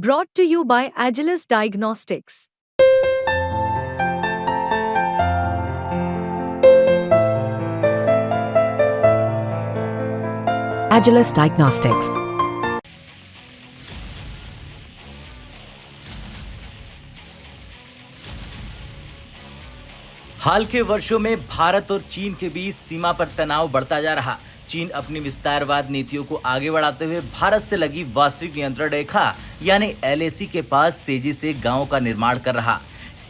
Brought to you by Agilus Diagnostics. Agilus Diagnostics. हाल के वर्षों में भारत और चीन के बीच सीमा पर तनाव बढ़ता जा रहा। चीन अपनी विस्तारवाद नीतियों को आगे बढ़ाते हुए भारत से लगी वास्तविक नियंत्रण रेखा यानी एलएसी के पास तेजी से गांवों का निर्माण कर रहा।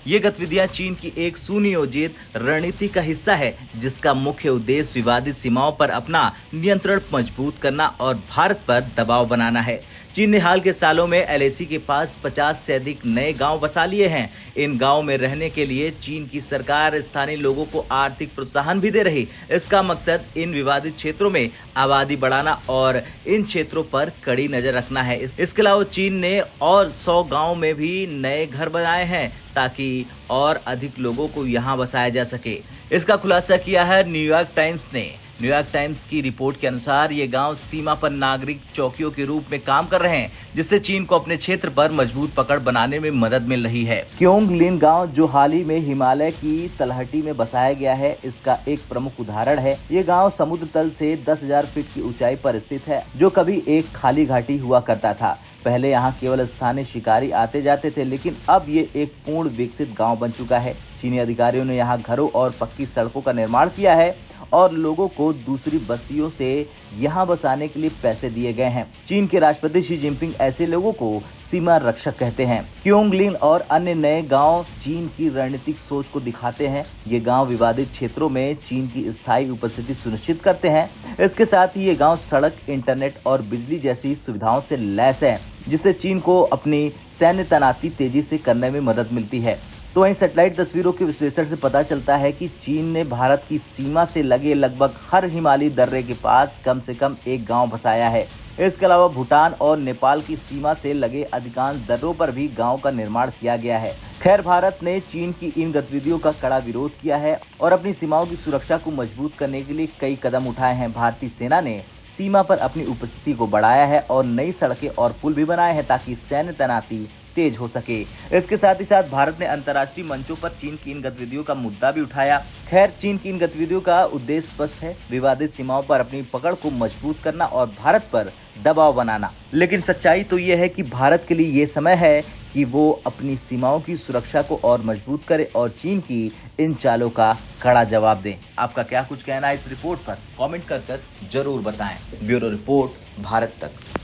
ये गतिविधियां चीन की एक सुनियोजित रणनीति का हिस्सा है, जिसका मुख्य उद्देश्य विवादित सीमाओं पर अपना नियंत्रण मजबूत करना और भारत पर दबाव बनाना है। चीन ने हाल के सालों में एलएसी के पास 50 से अधिक नए गांव बसा लिए हैं। इन गांवों में रहने के लिए चीन की सरकार स्थानीय लोगों को आर्थिक प्रोत्साहन भी दे रही। इसका मकसद इन विवादित क्षेत्रों में आबादी बढ़ाना और इन क्षेत्रों पर कड़ी नजर रखना है। इसके अलावा चीन ने और 100 गांव में भी नए घर बनाए हैं ताकि और अधिक लोगों को यहां बसाया जा सके। इसका खुलासा किया है न्यूयॉर्क टाइम्स ने। न्यूयॉर्क टाइम्स की रिपोर्ट के अनुसार ये गांव सीमा पर नागरिक चौकियों के रूप में काम कर रहे हैं, जिससे चीन को अपने क्षेत्र पर मजबूत पकड़ बनाने में मदद मिल रही है। क्योंगलिन गांव, जो हाल ही में हिमालय की तलहटी में बसाया गया है, इसका एक प्रमुख उदाहरण है। ये गांव समुद्र तल से 10,000 फीट की ऊंचाई पर स्थित है, जो कभी एक खाली घाटी हुआ करता था। पहले यहाँ केवल स्थानीय शिकारी आते जाते थे, लेकिन अब ये एक पूर्ण विकसित गांव बन चुका है। चीनी अधिकारियों ने यहाँ घरों और पक्की सड़कों का निर्माण किया है और लोगों को दूसरी बस्तियों से यहाँ बसाने के लिए पैसे दिए गए हैं। चीन के राष्ट्रपति शी जिनपिंग ऐसे लोगों को सीमा रक्षक कहते हैं। क्योंगलिन और अन्य नए गांव चीन की रणनीतिक सोच को दिखाते हैं। ये गांव विवादित क्षेत्रों में चीन की स्थायी उपस्थिति सुनिश्चित करते हैं। इसके साथ ही ये गांव सड़क, इंटरनेट और बिजली जैसी सुविधाओं से लैस है, जिससे चीन को अपनी सैन्य तैनाती तेजी से करने में मदद मिलती है। तो वहीं सैटेलाइट तस्वीरों के विश्लेषण से पता चलता है कि चीन ने भारत की सीमा से लगे लगभग हर हिमालयी दर्रे के पास कम से कम एक गांव बसाया है। इसके अलावा भूटान और नेपाल की सीमा से लगे अधिकांश दर्रों पर भी गांव का निर्माण किया गया है। खैर, भारत ने चीन की इन गतिविधियों का कड़ा विरोध किया है और अपनी सीमाओं की सुरक्षा को मजबूत करने के लिए कई कदम उठाए हैं। भारतीय सेना ने सीमा पर अपनी उपस्थिति को बढ़ाया है और नई सड़कें और पुल भी बनाए हैं ताकि सैन्य तैनाती तेज हो सके। इसके साथ ही साथ भारत ने अंतर्राष्ट्रीय मंचों पर चीन की इन गतिविधियों का मुद्दा भी उठाया। खैर, चीन की इन गतिविधियों का उद्देश्य स्पष्ट है, विवादित सीमाओं पर अपनी पकड़ को मजबूत करना और भारत पर दबाव बनाना। लेकिन सच्चाई तो यह है कि भारत के लिए ये समय है कि वो अपनी सीमाओं की सुरक्षा को और मजबूत करे और चीन की इन चालों का कड़ा जवाब दें। आपका क्या कुछ कहना है इस रिपोर्ट पर? कमेंट कर जरूर बताएं। ब्यूरो रिपोर्ट, भारत तक।